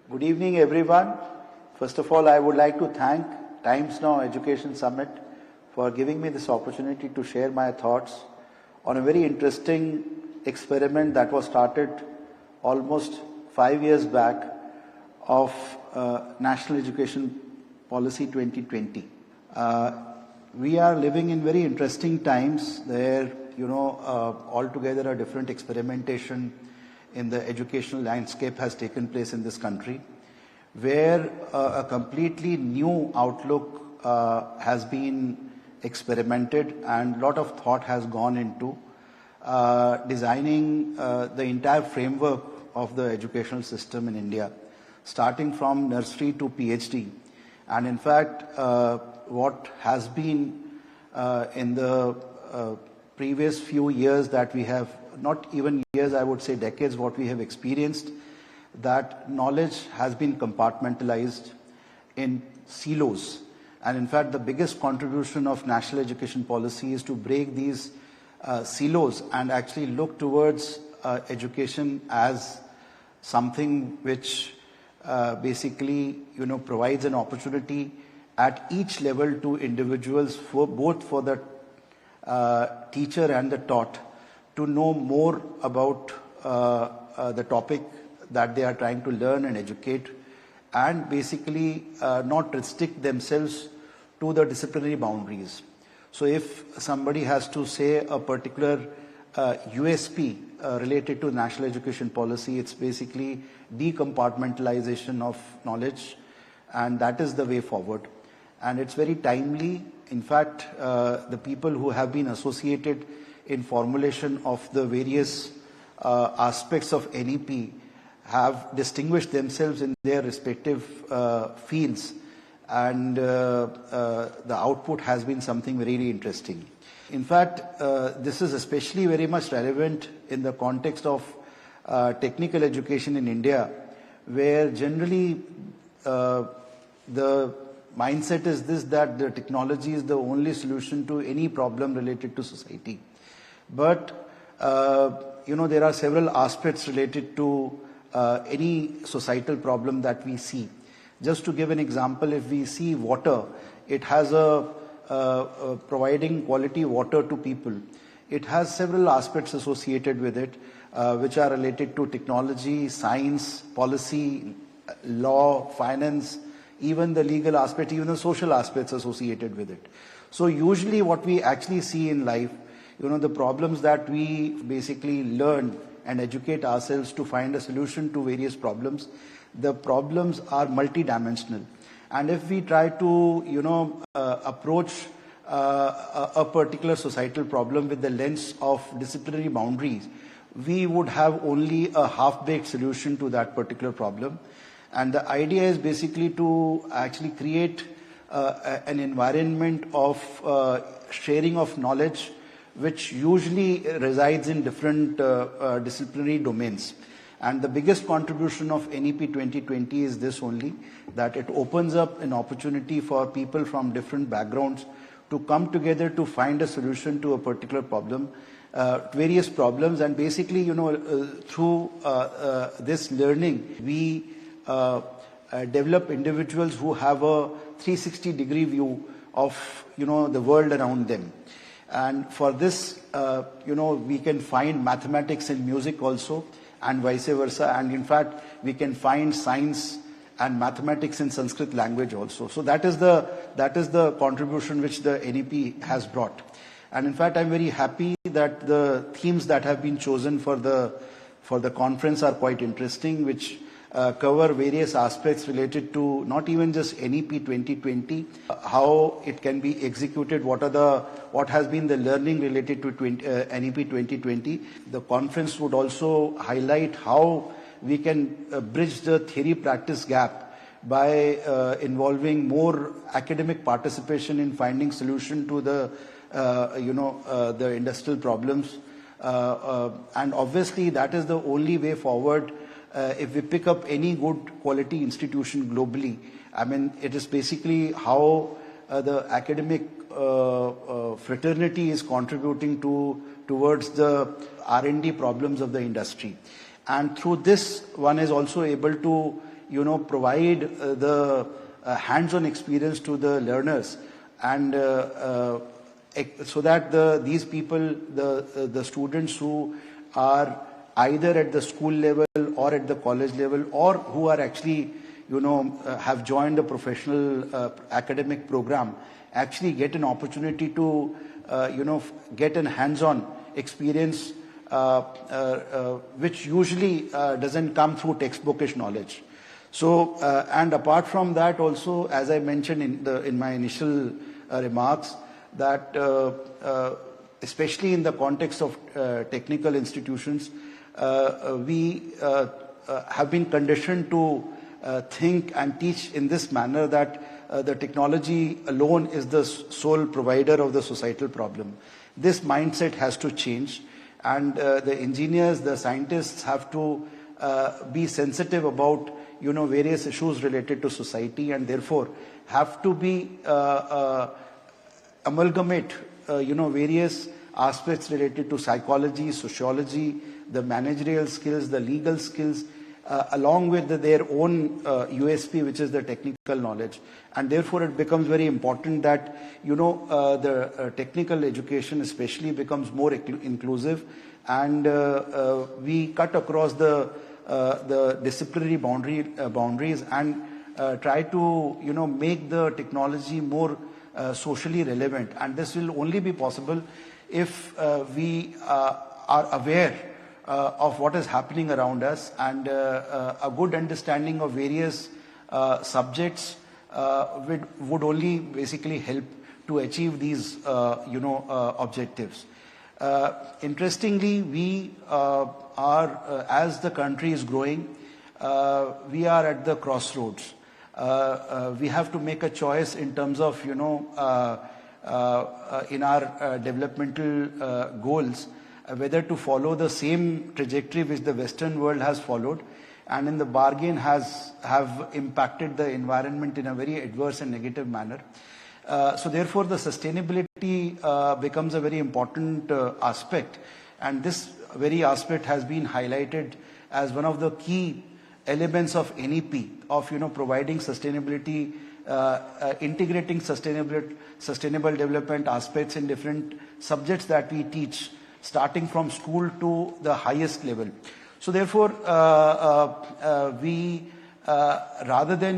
Good evening, everyone. First of all, I would like to thank Times Now Education Summit for giving me this opportunity to share my thoughts on a very interesting experiment that was started almost 5 years back of National Education Policy 2020. We are living in very interesting times where, altogether a different experimentation in the educational landscape has taken place in this country, where a completely new outlook has been experimented and a lot of thought has gone into designing the entire framework of the educational system in India, starting from nursery to PhD. And in fact, what has been in the previous few years that we have, not even years, I would say decades, what we have experienced, that knowledge has been compartmentalized in silos. And in fact, the biggest contribution of national education policy is to break these silos and actually look towards education as something which basically, provides an opportunity at each level to individuals, for both for the teacher and the taught, to know more about the topic that they are trying to learn and educate, and basically not restrict themselves to the disciplinary boundaries. So if somebody has to say a particular USP related to national education policy, it's basically decompartmentalization of knowledge, and that is the way forward. And it's very timely. In fact, the people who have been associated in formulation of the various aspects of NEP have distinguished themselves in their respective fields, and the output has been something very interesting. In fact, this is especially very much relevant in the context of technical education in India, where generally the mindset is this, that the technology is the only solution to any problem related to society. But, there are several aspects related to any societal problem that we see. Just to give an example, if we see water, it has providing quality water to people. It has several aspects associated with it, which are related to technology, science, policy, law, finance, even the legal aspect, even the social aspects associated with it. So usually what we actually see in life, the problems that we basically learn and educate ourselves to find a solution to various problems, the problems are multidimensional. And if we try to, approach a particular societal problem with the lens of disciplinary boundaries, we would have only a half-baked solution to that particular problem. And the idea is basically to actually create an environment of sharing of knowledge, which usually resides in different disciplinary domains. And the biggest contribution of NEP 2020 is this only, that it opens up an opportunity for people from different backgrounds to come together to find a solution to a particular problem, various problems. And basically, through this learning, we develop individuals who have a 360-degree view of, the world around them. And for this, we can find mathematics in music also, and vice versa. And in fact, we can find science and mathematics in Sanskrit language also. So that is the contribution which the NEP has brought. And in fact, I'm very happy that the themes that have been chosen for the conference are quite interesting, which cover various aspects related to not even just NEP 2020, how it can be executed, what has been the learning related to NEP 2020. The conference would also highlight how we can bridge the theory-practice gap by involving more academic participation in finding solution to the industrial problems. And obviously, that is the only way forward. If we pick up any good quality institution globally, it is basically how the academic fraternity is contributing towards the R&D problems of the industry. And through this, one is also able to provide the hands-on experience to the learners, and so that these people, the students who are either at the school level or at the college level, or who are actually have joined the professional academic program, actually get an opportunity to get an hands-on experience which usually doesn't come through textbookish knowledge. So and apart from that also, as I mentioned in my initial remarks, that especially in the context of technical institutions, we have been conditioned to think and teach in this manner that the technology alone is the sole provider of the societal problem. This mindset has to change, and the engineers, the scientists have to be sensitive about various issues related to society, and therefore have to be amalgamate various aspects related to psychology, sociology, the managerial skills, the legal skills, along with their own USP, which is the technical knowledge. And therefore it becomes very important that the technical education especially becomes more inclusive, and we cut across the disciplinary boundaries and try to make the technology more socially relevant. And this will only be possible if we are aware of what is happening around us, and a good understanding of various subjects would only basically help to achieve these objectives. Interestingly, we are, as the country is growing, we are at the crossroads. We have to make a choice in terms of in our developmental goals, whether to follow the same trajectory which the Western world has followed, and in the bargain have impacted the environment in a very adverse and negative manner. So therefore the sustainability becomes a very important aspect, and this very aspect has been highlighted as one of the key elements of NEP, of providing sustainability, integrating sustainable development aspects in different subjects that we teach, starting from school to the highest level. So therefore, we rather than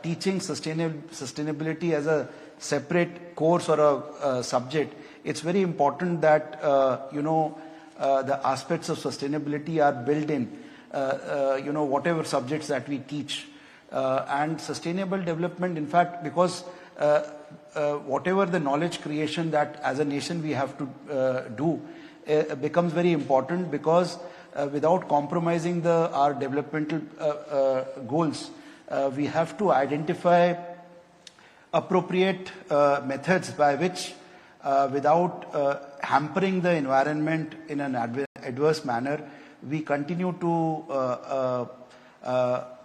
teaching sustainability as a separate course or a subject, it's very important that the aspects of sustainability are built in whatever subjects that we teach. And sustainable development, in fact, because whatever the knowledge creation that as a nation we have to do becomes very important, because without compromising our developmental goals, we have to identify appropriate methods by which, without hampering the environment in an adverse manner, we continue to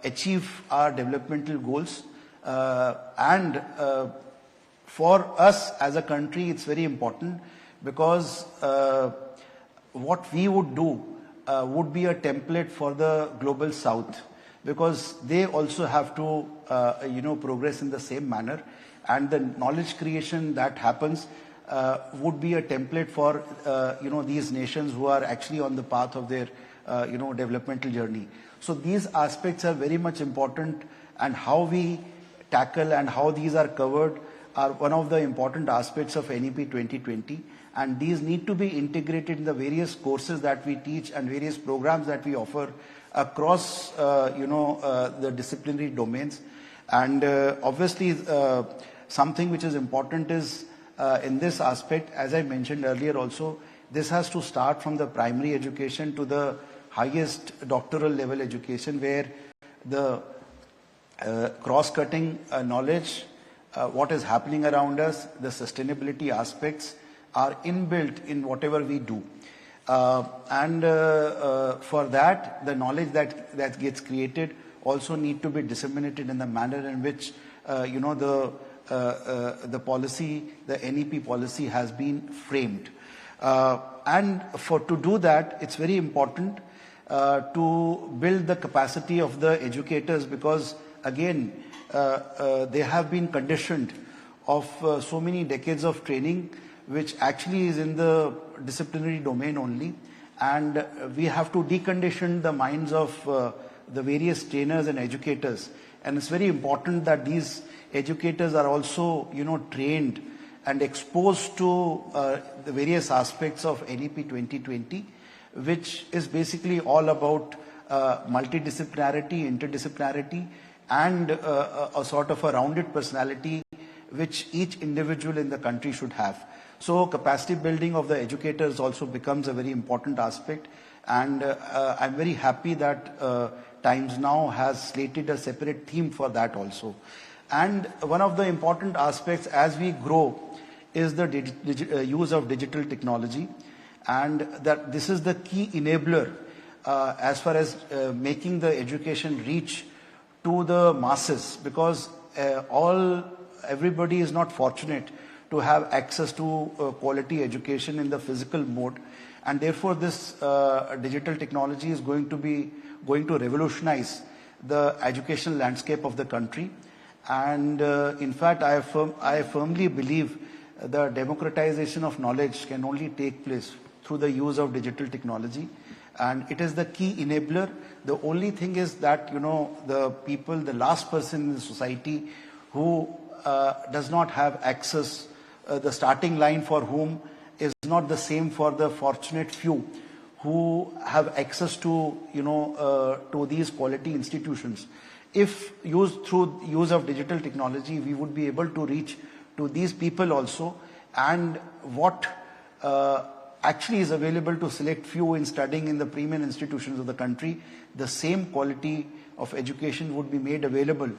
achieve our developmental goals. And for us as a country, it's very important, because what we would do would be a template for the global south, because they also have to progress in the same manner, and the knowledge creation that happens would be a template for these nations who are actually on the path of their developmental journey. So these aspects are very much important, and how we tackle and how these are covered are one of the important aspects of NEP 2020, and these need to be integrated in the various courses that we teach and various programs that we offer across the disciplinary domains. And obviously something which is important is in this aspect, as I mentioned earlier also, this has to start from the primary education to the highest doctoral level education, where the cross-cutting knowledge, what is happening around us, the sustainability aspects are inbuilt in whatever we do. And for that, the knowledge that gets created also need to be disseminated in the manner in which the policy, the NEP policy has been framed. And to do that, it's very important to build the capacity of the educators, because again, they have been conditioned of so many decades of training, which actually is in the disciplinary domain only. And we have to decondition the minds of the various trainers and educators. And it's very important that these educators are also, trained and exposed to the various aspects of NEP 2020, which is basically all about multidisciplinarity, interdisciplinarity, and a sort of a rounded personality which each individual in the country should have. So capacity building of the educators also becomes a very important aspect, and I'm very happy that Times Now has slated a separate theme for that also. And one of the important aspects as we grow is the use of digital technology, and that this is the key enabler as far as making the education reach to the masses, because everybody is not fortunate to have access to quality education in the physical mode, and therefore this digital technology is going to revolutionize the educational landscape of the country. And in fact, I firmly believe the democratization of knowledge can only take place through the use of digital technology, and it is the key enabler. The only thing is that the people, the last person in the society who does not have access, the starting line for whom is not the same for the fortunate few who have access to to these quality institutions. If used through use of digital technology, we would be able to reach to these people also, and what actually is available to select few in studying in the premier institutions of the country, the same quality of education would be made available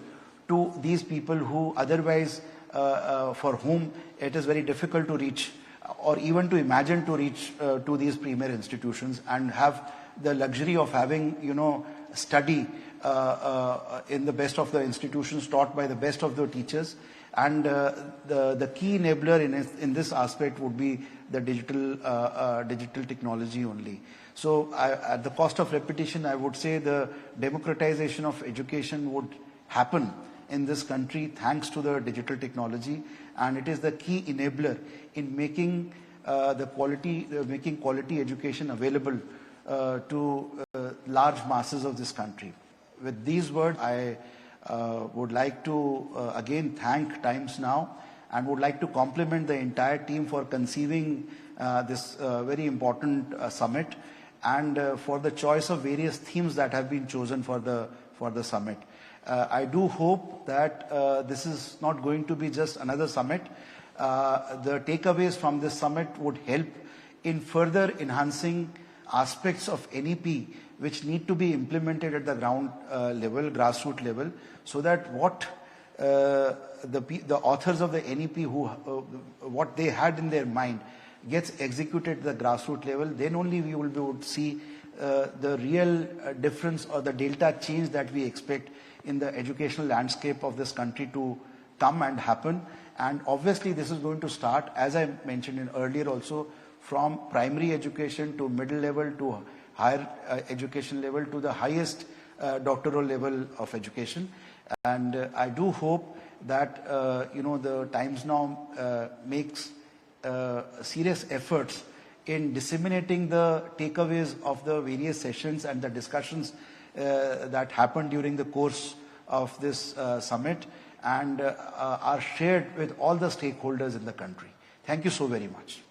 to these people who otherwise, for whom it is very difficult to reach or even to imagine to reach to these premier institutions and have the luxury of having, study in the best of the institutions, taught by the best of the teachers. And the key enabler in this aspect would be the digital technology only. So at the cost of repetition, I would say the democratization of education would happen in this country thanks to the digital technology, and it is the key enabler in making quality education available to large masses of this country. With these words, I would like to again thank Times Now, and would like to compliment the entire team for conceiving this very important summit, and for the choice of various themes that have been chosen for the summit. I do hope that this is not going to be just another summit. The takeaways from this summit would help in further enhancing aspects of NEP which need to be implemented at the ground level, grassroots level, so that what the authors of the NEP what they had in their mind gets executed at the grassroots level. Then only we will be able to see the real difference or the delta change that we expect in the educational landscape of this country to come and happen. And obviously this is going to start, as I mentioned earlier also, from primary education to middle level to higher education level to the highest doctoral level of education. And I do hope that the Times Now makes serious efforts in disseminating the takeaways of the various sessions and the discussions that happened during the course of this summit, and are shared with all the stakeholders in the country. Thank you so very much.